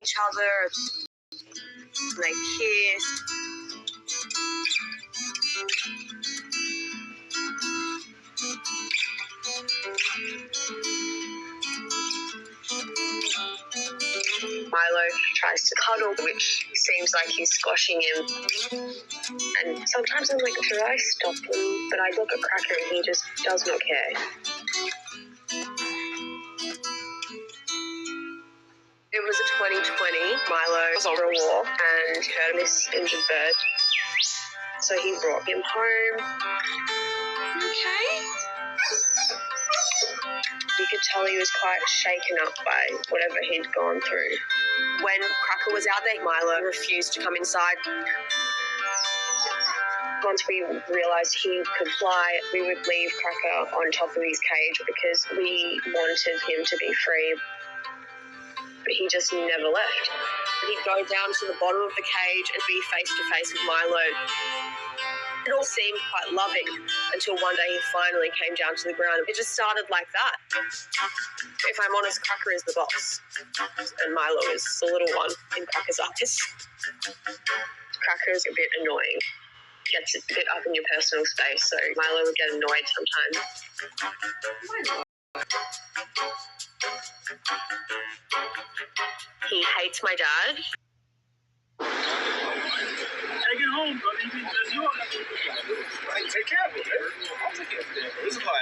each other, they kiss. Milo tries to cuddle, which seems like he's squashing him. And sometimes I'm like, should I stop him? But I look at Cracker and he just does not care. It was a 2020. Milo was on a walk and heard this injured bird. So he brought him home. Okay. You could tell he was quite shaken up by whatever he'd gone through. When Cracker was out there, Milo refused to come inside. Once we realised he could fly, we would leave Cracker on top of his cage because we wanted him to be free. But he just never left. He'd go down to the bottom of the cage and be face to face with Milo. It all seemed quite loving until one day he finally came down to the ground. It just started like that. If I'm honest, Cracker is the boss, and Milo is the little one in Cracker's eyes. Cracker is a bit annoying. Gets a bit up in your personal space, so Milo would get annoyed sometimes. He hates my dad. Take it home, buddy. That's yours. Take care of it, man. I'll take care of it. This is my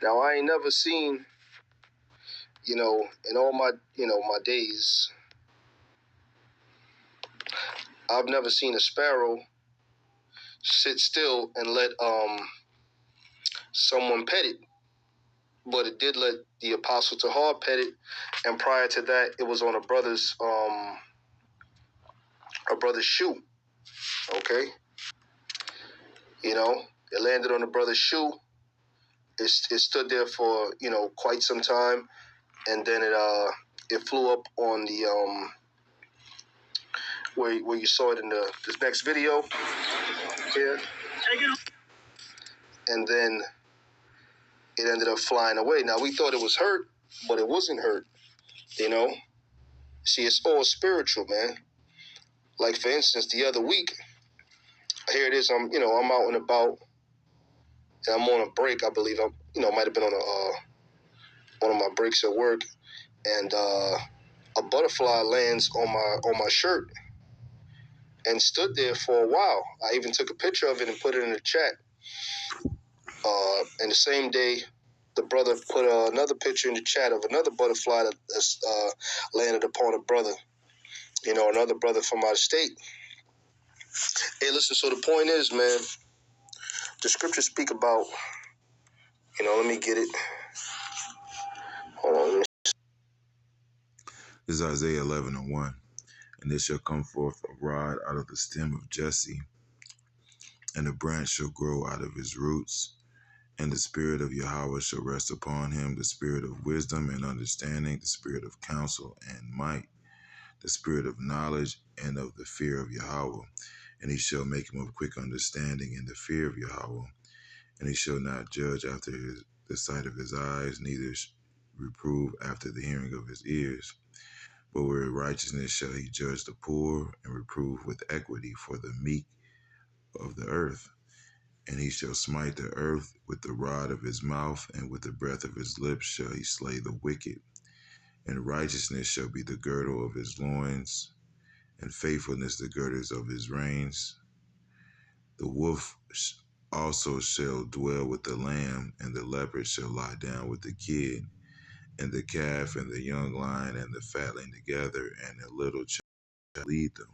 Now, I ain't never seen, in all my, my days, I've never seen a sparrow sit still and let someone pet it. But it did let the Apostle Tahar pet it, and prior to that, it was on a brother's shoe. Okay, it landed on the brother's shoe. It stood there for quite some time, and then it flew up on the where you saw it in this next video here, and then it ended up flying away. Now, we thought it was hurt, but it wasn't hurt, See, it's all spiritual, man. Like, for instance, the other week, here it is, I'm out and about, and I'm on a break, I believe. Might have been on one of my breaks at work, and a butterfly lands on my shirt and stood there for a while. I even took a picture of it and put it in the chat. And the same day, the brother put another picture in the chat of another butterfly that landed upon a brother, another brother from out of state. Hey, listen, so the point is, man, the scriptures speak about, let me get it. Hold on. This is Isaiah 11:1. And there shall come forth a rod out of the stem of Jesse, and a branch shall grow out of his roots. And the spirit of Yahweh shall rest upon him, the spirit of wisdom and understanding, the spirit of counsel and might, the spirit of knowledge and of the fear of Yahweh. And he shall make him of quick understanding in the fear of Yahweh. And he shall not judge after the sight of his eyes, neither reprove after the hearing of his ears. But with righteousness shall he judge the poor, and reprove with equity for the meek of the earth. And he shall smite the earth with the rod of his mouth, and with the breath of his lips shall he slay the wicked. And righteousness shall be the girdle of his loins, and faithfulness the girdles of his reins. The wolf also shall dwell with the lamb, and the leopard shall lie down with the kid, and the calf and the young lion and the fatling together, and the little child shall lead them.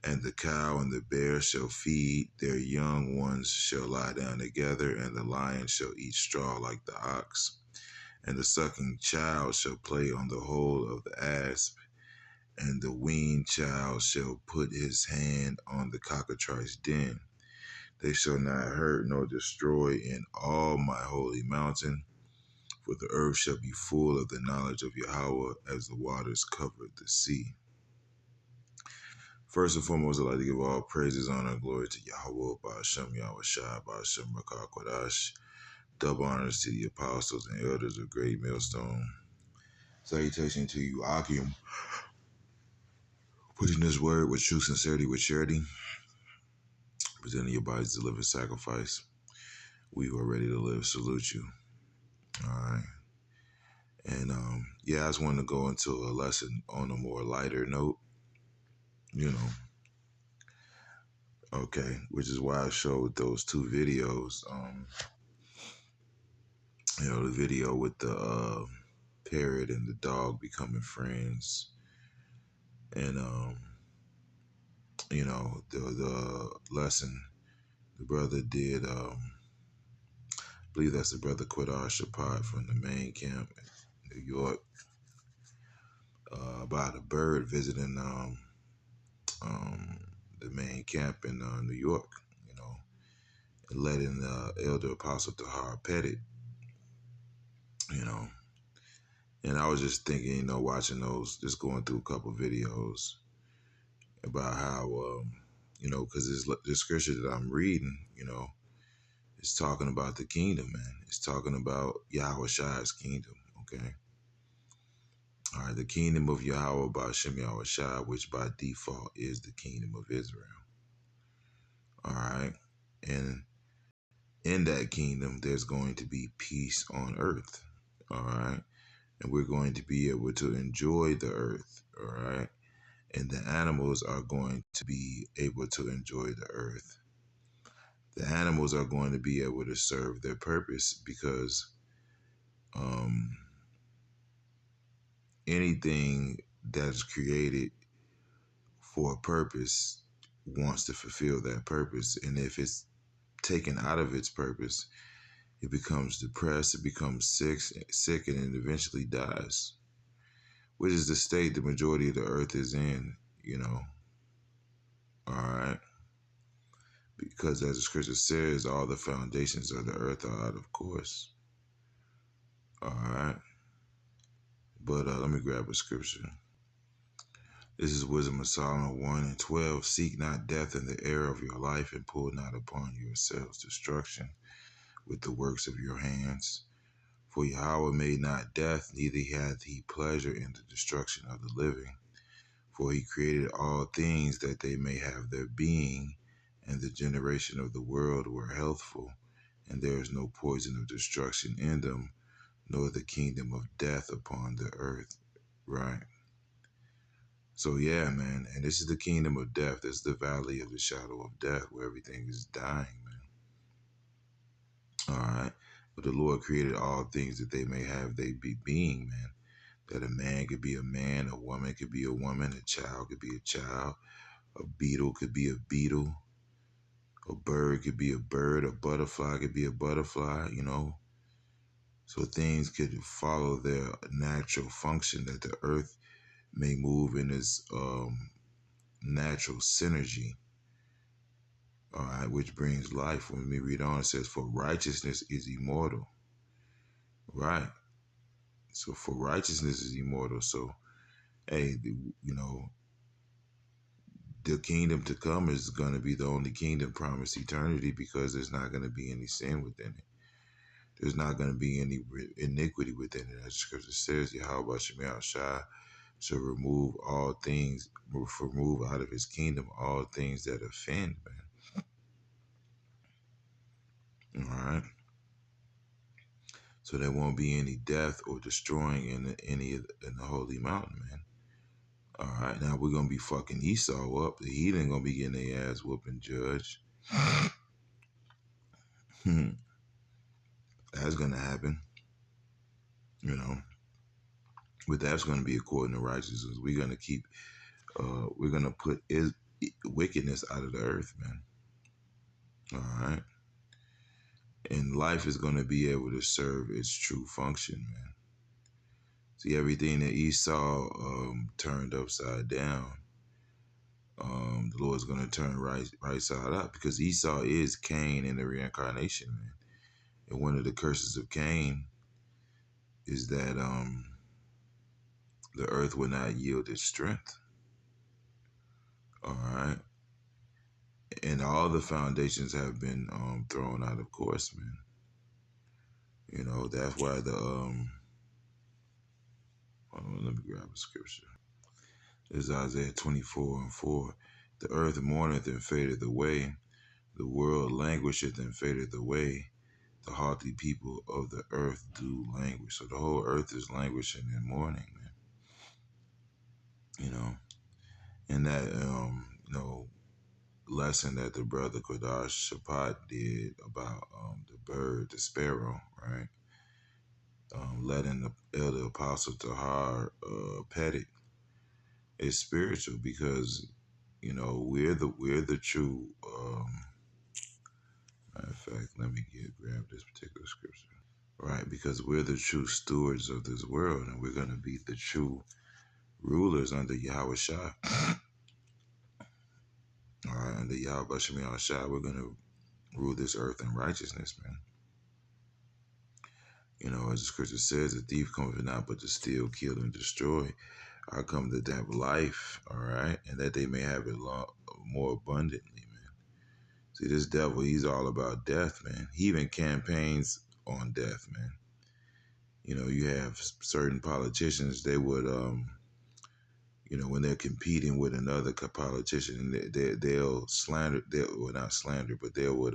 And the cow and the bear shall feed, their young ones shall lie down together, and the lion shall eat straw like the ox. And the sucking child shall play on the hole of the asp, and the weaned child shall put his hand on the cockatrice den. They shall not hurt nor destroy in all my holy mountain, for the earth shall be full of the knowledge of Yahweh as the waters covered the sea. First and foremost, I'd like to give all praises, honor, and glory to Yahweh, Ba'ashem Yahweh Shai, Ba'ashem Rakah Kodash, Double honors to the apostles and elders of Great Millstone. Salutation to you, Akim. Putting this word with true sincerity, with charity, presenting your bodies as a living sacrifice. We who are ready to live salute you. All right. And yeah, I just wanted to go into a lesson on a more lighter note, you know. Okay, which is why I showed those two videos. You know, the video with the parrot and the dog becoming friends, and you know, the lesson the brother did. I believe that's the brother Quidar Shapat from the main camp in New York, about a bird visiting the main camp in New York, you know, and letting the elder apostle Tahar pet it, you know. And I was just thinking, you know, watching those, just going through a couple videos about how, you know, because the scripture that I'm reading, you know, it's talking about the kingdom, man. It's talking about Yahweh Shai's kingdom, okay? All right, the kingdom of Yahweh by Shem Yahweh Shai, which by default is the kingdom of Israel. All right, and in that kingdom, there's going to be peace on earth. All right, and we're going to be able to enjoy the earth. All right, and the animals are going to be able to enjoy the earth. The animals are going to be able to serve their purpose because anything that's created for a purpose wants to fulfill that purpose. And if it's taken out of its purpose, it becomes depressed, it becomes sick, and it eventually dies, which is the state the majority of the earth is in, you know. All right. Because as the scripture says, all the foundations of the earth are out of course. All right. But let me grab a scripture. This is Wisdom of Solomon 1:12. Seek not death in the air of your life, and pull not upon yourselves destruction with the works of your hands. For Yahweh made not death, neither hath he pleasure in the destruction of the living. For he created all things that they may have their being, and the generation of the world were healthful, and there is no poison of destruction in them, nor the kingdom of death upon the earth. Right. So yeah, man, and this is the kingdom of death. This is the valley of the shadow of death, where everything is dying, man. All right. But the Lord created all things that they may have they be being, man. That a man could be a man, a woman could be a woman, a child could be a child, a beetle could be a beetle, a bird could be a bird, a butterfly could be a butterfly, you know. So things could follow their natural function, that the earth may move in its natural synergy, all right, which brings life. When we read on, it says, for righteousness is immortal, right? So for righteousness is immortal. So, hey, you know, the kingdom to come is going to be the only kingdom promised eternity, because there's not going to be any sin within it. There's not going to be any iniquity within it. As the scripture says, Yahweh Shem Yahweh Shai shall remove all things, remove out of his kingdom all things that offend, man. All right. So there won't be any death or destroying in the holy mountain, man. All right. Now we're gonna be fucking Esau up. The heathen gonna be getting their ass whooping, judge. That's gonna happen, you know. But that's gonna be according to righteousness. We're gonna keep. We're gonna put wickedness out of the earth, man. All right. And life is going to be able to serve its true function, man. See, everything that Esau turned upside down, the Lord's going to turn right side up, because Esau is Cain in the reincarnation, man. And one of the curses of Cain is that the earth will not yield its strength. All right. And all the foundations have been thrown out of course, man. You know, that's why the hold on, let me grab a scripture. It's Isaiah 24:4. The earth mourneth and fadeth away. The world languisheth and fadeth away. The haughty people of the earth do languish. So the whole earth is languishing and mourning, man. You know, and that lesson that the brother Kodash Shapat did about the bird, the sparrow, right? Letting the elder apostle Tahar pet it is spiritual because we're the true. Matter of fact, let me grab this particular scripture. Right, because we're the true stewards of this world, and we're going to be the true rulers under Yahweh Shah. All right, under Yahweh Shemiah Shah, we're going to rule this earth in righteousness, man. You know, as the scripture says, the thief cometh not but to steal, kill, and destroy. I come that they have life, all right, and that they may have it more abundantly, man. See, this devil, he's all about death, man. He even campaigns on death, man. You know, you have certain politicians, they would, when they're competing with another politician, they'll slander, well, not slander, but they would,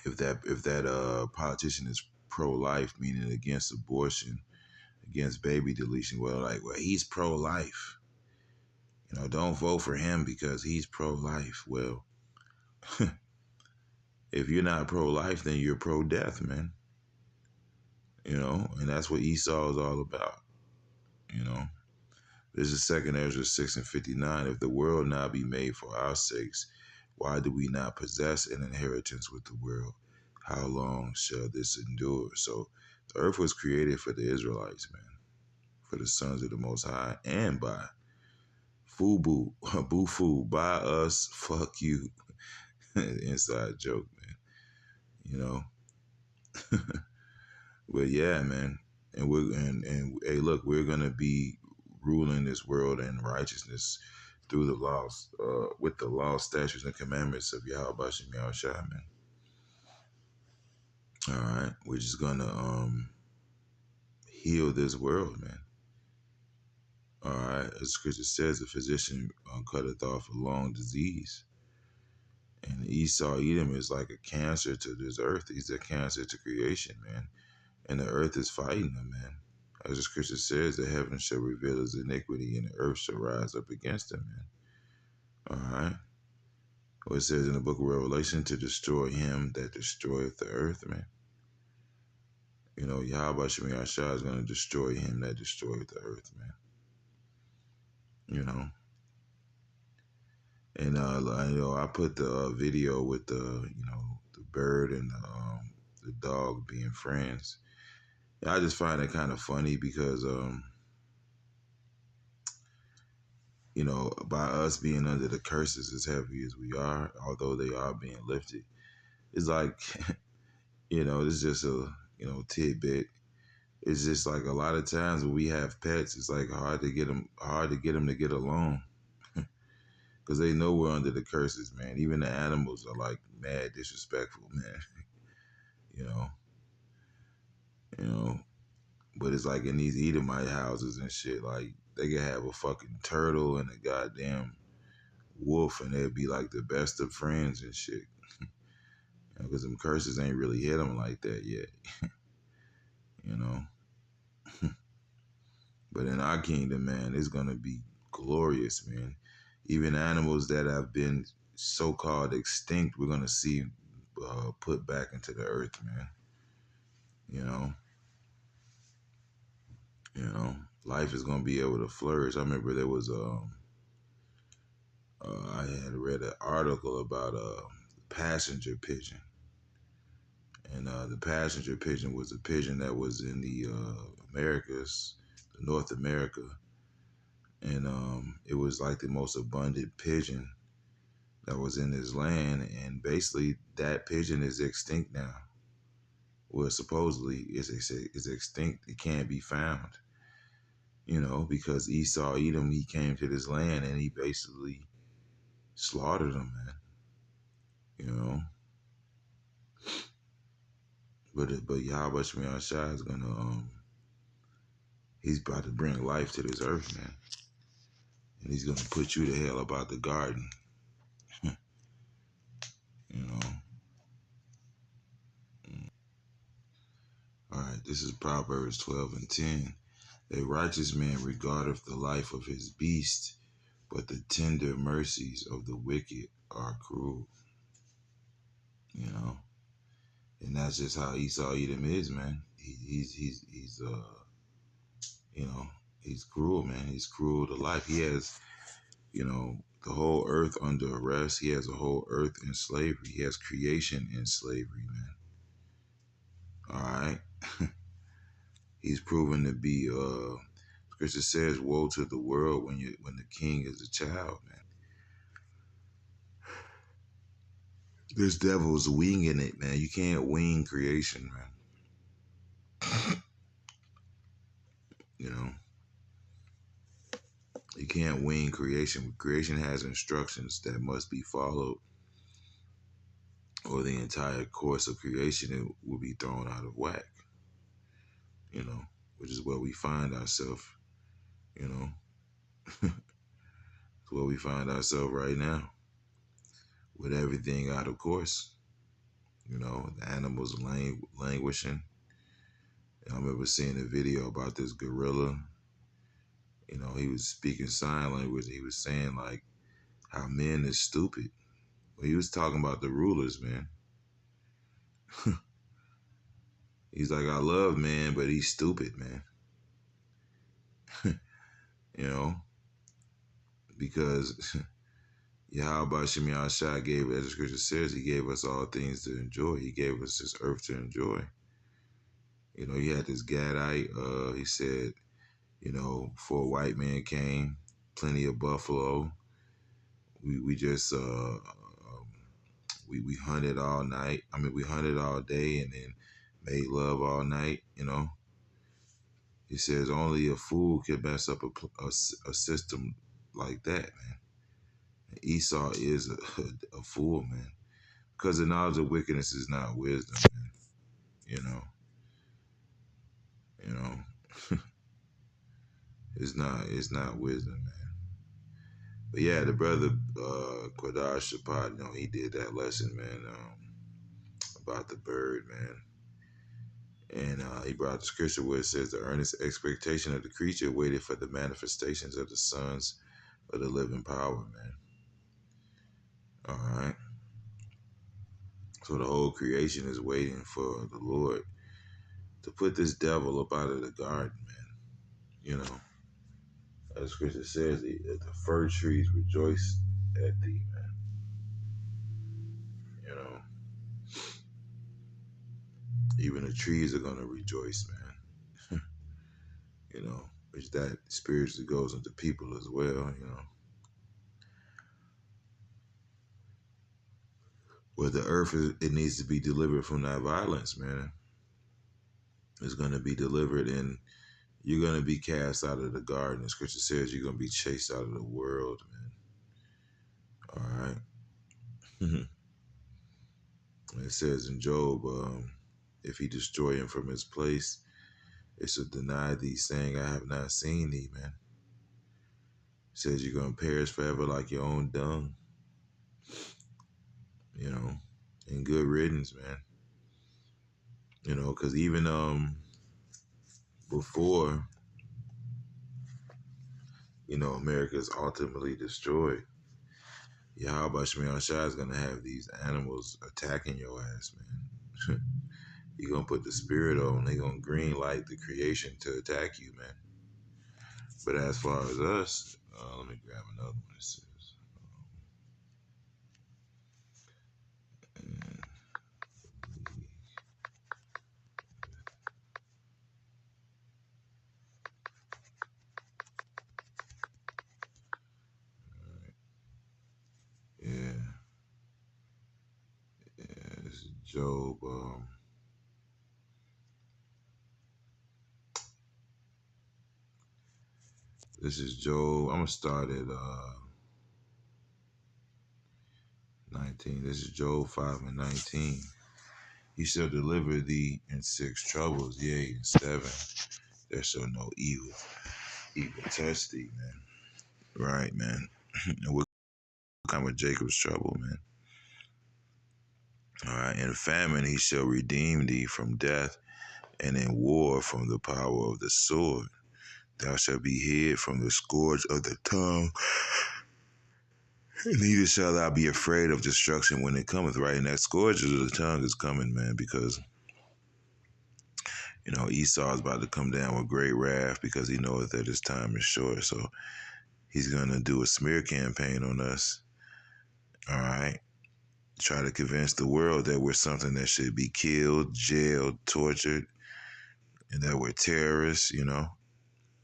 if that politician is pro-life, meaning against abortion, against baby deletion, well, he's pro-life. You know, don't vote for him because he's pro-life. Well, if you're not pro-life, then you're pro-death, man. You know, and that's what Esau is all about. You know, this is 2 Ezra 6:59. If the world now be made for our sakes, why do we not possess an inheritance with the world? How long shall this endure? So the earth was created for the Israelites, man, for the sons of the Most High, and by Fubu, Bufu, by us, fuck you. Inside joke, man. You know. But yeah, man. And hey, look, we're gonna be ruling this world in righteousness through the laws, with the law, statutes, and commandments of Yahweh Shem Yahushua, man. All right, we're just gonna heal this world, man. All right, as Scripture says, the physician cutteth off a long disease. And Esau Edom is like a cancer to this earth. He's a cancer to creation, man. And the earth is fighting him, man. As the scripture says, the heavens shall reveal his iniquity and the earth shall rise up against him, man. All right. Well, it says in the book of Revelation to destroy him that destroyeth the earth, man. You know, Yahweh Shem Yahshua is going to destroy him that destroyeth the earth, man. You know. And, I put the video with the bird and the dog being friends. I just find it kind of funny because, by us being under the curses as heavy as we are, although they are being lifted, it's like, it's just a, tidbit. It's just like a lot of times when we have pets, it's like hard to get them to get along because they know we're under the curses, man. Even the animals are like mad disrespectful, man. you know, but it's like in these Edomite houses and shit, like they could have a fucking turtle and a goddamn wolf and they'd be like the best of friends and shit. Because them curses ain't really hit them like that yet. But in our kingdom, man, it's going to be glorious, man. Even animals that have been so-called extinct, we're going to see put back into the earth, man. Life is going to be able to flourish. I remember there was I had read an article about a passenger pigeon. And the passenger pigeon was a pigeon that was in the Americas, the North America. And it was like the most abundant pigeon that was in this land. And basically that pigeon is extinct now. Well, supposedly it's extinct. It can't be found. Because Esau Edom, he came to this land and he basically slaughtered them, man. But Yahweh Shemiyah Shai is gonna he's about to bring life to this earth, man. And he's gonna put you the hell about the garden. You know. All right, this is Proverbs 12:10. A righteous man regardeth the life of his beast, but the tender mercies of the wicked are cruel. You know, and that's just how Esau Edom is, man. He's you know, he's cruel, man. He's cruel to life. He has, you know, the whole earth under arrest. He has the whole earth in slavery. He has creation in slavery, man. All right. He's proven to be Scripture says, woe to the world when the king is a child, man. This devil's winging it, man. You can't wing creation, man. You know, you can't wing creation. Creation has instructions that must be followed, or the entire course of creation will be thrown out of whack. You know, which is where we find ourselves. You know, it's where we find ourselves right now, with everything out of course. You know, the animals languishing. I remember seeing a video about this gorilla. You know, he was speaking sign language. He was saying, like, how men is stupid. Well, he was talking about the rulers, man. He's like, I love man, but he's stupid, man. You know, because Yahweh Shemiyah Shai gave, as the scripture says, he gave us all things to enjoy. He gave us this earth to enjoy. You know, he had this Gadite, he said, you know, before a white man came, plenty of buffalo. We just we hunted all night. I mean, we hunted all day and then made love all night. You know, he says only a fool can mess up a system like that, man. And Esau is a fool, man, because the knowledge of wickedness is not wisdom, man. You know, it's not wisdom, man. But yeah, the brother Quadash Shabbat, you know, he did that lesson, man, about the bird, man. And he brought the scripture where it says the earnest expectation of the creature waited for the manifestations of the sons of the living power, man. All right. So the whole creation is waiting for the Lord to put this devil up out of the garden, man. You know, as the scripture says, the fir trees rejoice at thee, man. You know, even the trees are going to rejoice, man. You know, which that spiritually goes into people as well, you know. Where the earth it needs to be delivered from that violence, man. It's going to be delivered, and you're going to be cast out of the garden. The scripture says you're going to be chased out of the world, man. All right. It says in Job, if he destroy him from his place, it shall deny thee, saying, I have not seen thee, man. It says you're going to perish forever like your own dung. You know, and good riddance, man. You know, because even before, you know, America is ultimately destroyed, Yahweh Shemiyah Shai is going to have these animals attacking your ass, man. You're going to put the spirit on. They're going to green light the creation to attack you, man. But as far as us, let me grab another one. It says, yeah, this is Job. This is Job. I'm going to start at 19. This is Job 5:19. He shall deliver thee in 6 troubles, yea, in 7 there shall no evil touch thee, man. Right, man. And what come of Jacob's trouble, man? All right, in famine he shall redeem thee from death, and in war from the power of the sword. Thou shalt be hid from the scourge of the tongue, neither shall thou be afraid of destruction when it cometh, right? And that scourge of the tongue is coming, man, because, Esau is about to come down with great wrath because he knows that his time is short. So he's going to do a smear campaign on us, all right? Try to convince the world that we're something that should be killed, jailed, tortured, and that we're terrorists,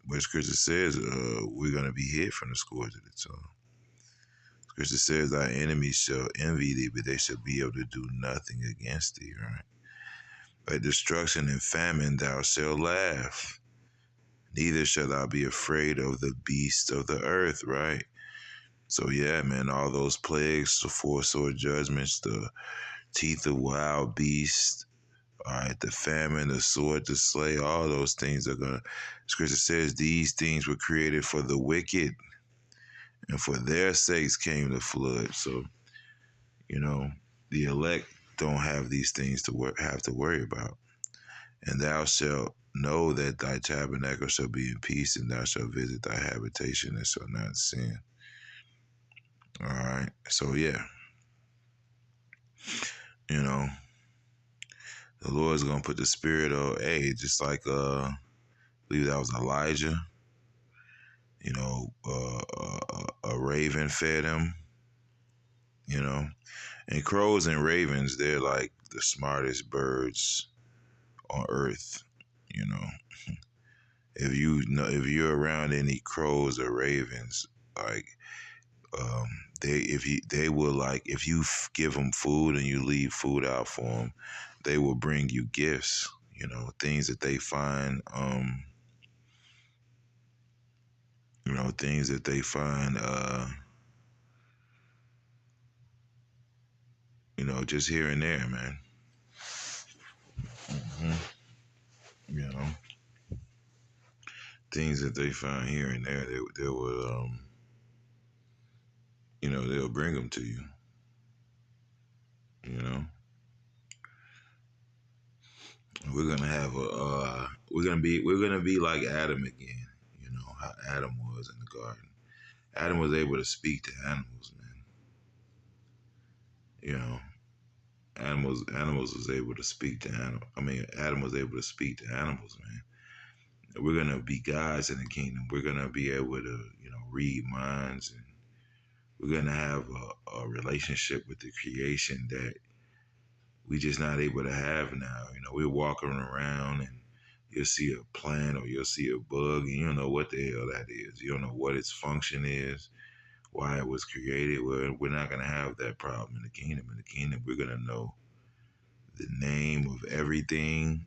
But Scripture says we're going to be hid from the scourge of the tongue. Scripture says thy enemies shall envy thee, but they shall be able to do nothing against thee, right? By destruction and famine thou shalt laugh. Neither shalt thou be afraid of the beasts of the earth, right? So yeah, man, all those plagues, the 4 sword judgments, the teeth of wild beasts, all right, the famine, the sword to slay, all those things are gonna. Scripture says these things were created for the wicked, and for their sakes came the flood. So, the elect don't have these things to have to worry about. And thou shalt know that thy tabernacle shall be in peace, and thou shalt visit thy habitation and shall not sin. All right. So yeah, the Lord's gonna put the spirit of just like I believe that was Elijah. A raven fed him. And crows and ravens, they're like the smartest birds on earth. If you're around any crows or ravens, like they will, like, if you give them food and you leave food out for them, they will bring you gifts. Things that they find. Things that they find. Just here and there, man. Things that they find here and there, they will, they'll bring them to you. We're gonna have we're gonna be like Adam again. How Adam was in the garden. Adam was able to speak to animals, man. Animals was able to speak to Adam was able to speak to animals, man. We're gonna be gods in the kingdom. We're gonna be able to, read minds, and we're gonna have a relationship with the creation that we just not able to have now. We're walking around and you'll see a plant or you'll see a bug and you don't know what the hell that is. You don't know what its function is, why it was created. We're not going to have that problem in the kingdom. In the kingdom, we're going to know the name of everything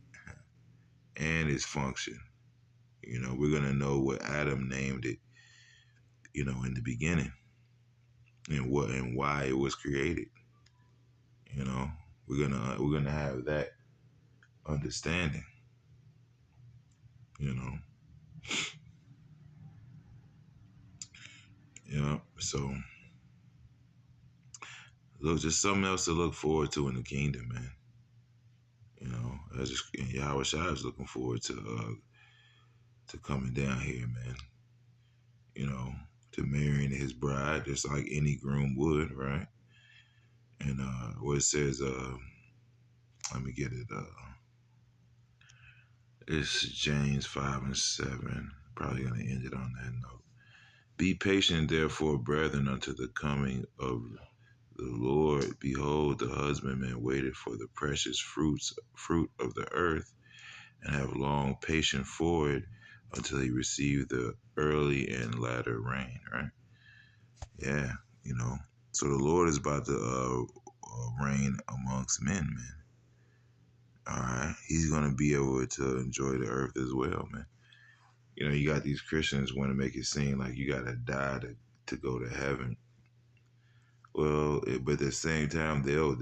and its function. We're going to know what Adam named it, in the beginning, and why it was created. We're gonna have that understanding. So look, just something else to look forward to in the kingdom, man. Yahweh Shai is looking forward to coming down here, man. To marrying his bride, just like any groom would, right? And what it says, let me get it. It's James 5:7. Probably gonna end it on that note. Be patient, therefore, brethren, unto the coming of the Lord. Behold, the husbandman waited for the precious fruit of the earth, and have long patience for it until he receive the early and latter rain. Right? Yeah, So the Lord is about to reign amongst men, man. All right, He's gonna be able to enjoy the earth as well, man. You got these Christians want to make it seem like you gotta die to go to heaven. Well, but at the same time, they'll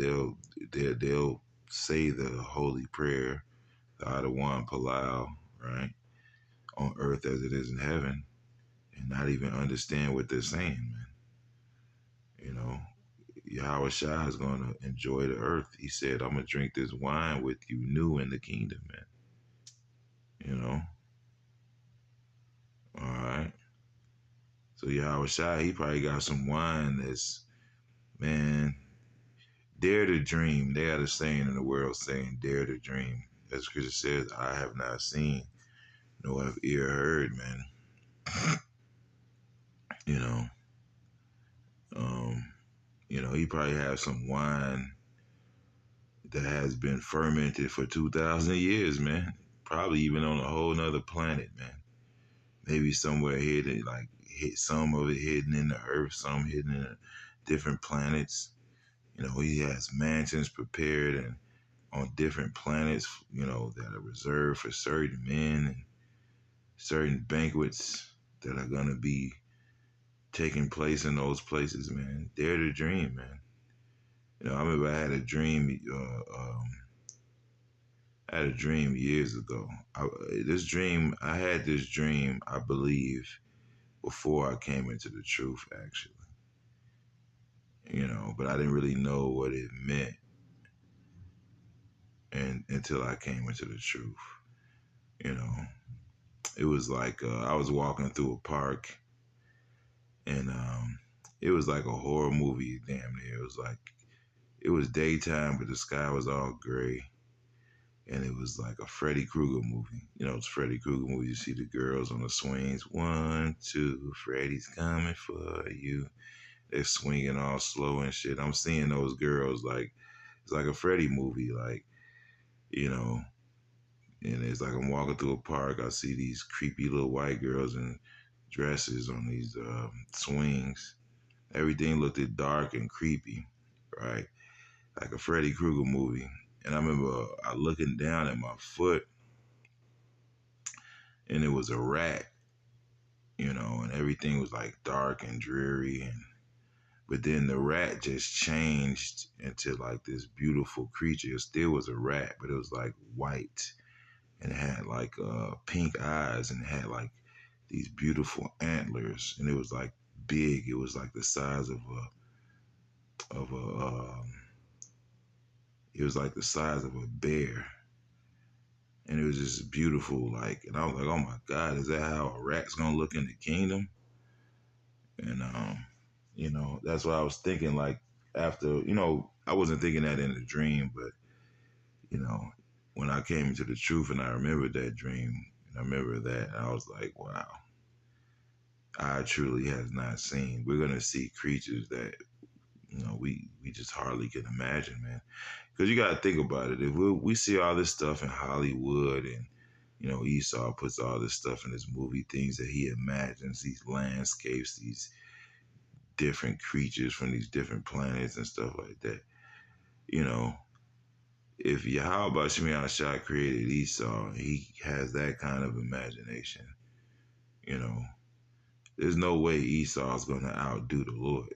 say the holy prayer, the Adawan Palau, right, on earth as it is in heaven, and not even understand what they're saying, man. You know, Yahweh Shai is going to enjoy the earth. He said, I'm going to drink this wine with you new in the kingdom, man. You know, all right. So Yahweh Shai, he probably got some wine that's, man, dare to dream. They had a saying in the world saying, dare to dream. As Scripture says, I have not seen, nor have ear heard, man. You know, um, he probably has some wine that has been fermented for 2,000 years, man. Probably even on a whole nother planet, man. Maybe somewhere hidden, like some of it hidden in the earth, some hidden in different planets. He has mansions prepared and on different planets, that are reserved for certain men and certain banquets that are going to be taking place in those places, man. Dare to dream, man. I remember I had a dream. I had a dream years ago. I had this dream, I believe, before I came into the truth, actually. But I didn't really know what it meant until I came into the truth. It was like I was walking through a park, and it was like a horror movie, damn near. It was daytime, but the sky was all gray. And it was like a Freddy Krueger movie. It's Freddy Krueger movie. You see the girls on the swings. 1, 2, Freddy's coming for you. They're swinging all slow and shit. I'm seeing those girls like, it's like a Freddy movie. Like, and it's like I'm walking through a park. I see these creepy little white girls in dresses on these swings. Everything looked dark and creepy, right? Like a Freddy Krueger movie. And I remember I looking down at my foot, and it was a rat, and everything was like dark and dreary. But then the rat just changed into like this beautiful creature. It still was a rat, but it was like white, and it had like pink eyes, and it had like these beautiful antlers, and it was like big. It was like the size of it was like the size of a bear. And it was just beautiful, like, and I was like, oh my God, is that how a rat's gonna look in the kingdom? And that's what I was thinking, like, after, I wasn't thinking that in a dream, but, when I came into the truth and I remembered that dream, and I remember that, I was like, wow, I truly has not seen. We're gonna see creatures that, we just hardly can imagine, man. Because you got to think about it. If we see all this stuff in Hollywood, and, Esau puts all this stuff in his movie, things that he imagines, these landscapes, these different creatures from these different planets and stuff like that. If Yahweh Shemi Shai created Esau, he has that kind of imagination. There's no way Esau is going to outdo the Lord.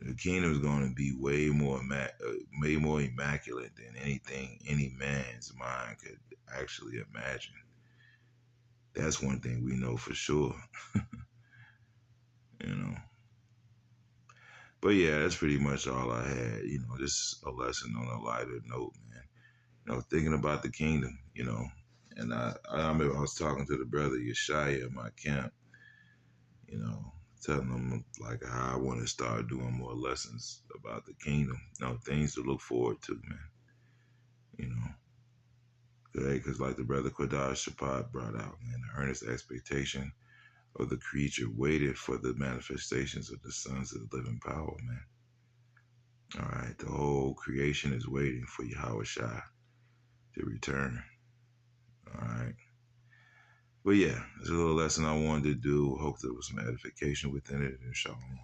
The kingdom is going to be way more immaculate than anything any man's mind could actually imagine. That's one thing we know for sure. But yeah, that's pretty much all I had. Just a lesson on a lighter note, man. Thinking about the kingdom, And I remember I was talking to the brother Yeshaya at my camp, telling them like how I want to start doing more lessons about the kingdom. Things to look forward to, man. Because like the brother Quadash Shapat brought out, man, the earnest expectation of the creature waited for the manifestations of the sons of the living power, man. All right, the whole creation is waiting for Yahweh Shai to return. All right. But yeah, it's a little lesson I wanted to do. Hope there was some edification within it, and shalom.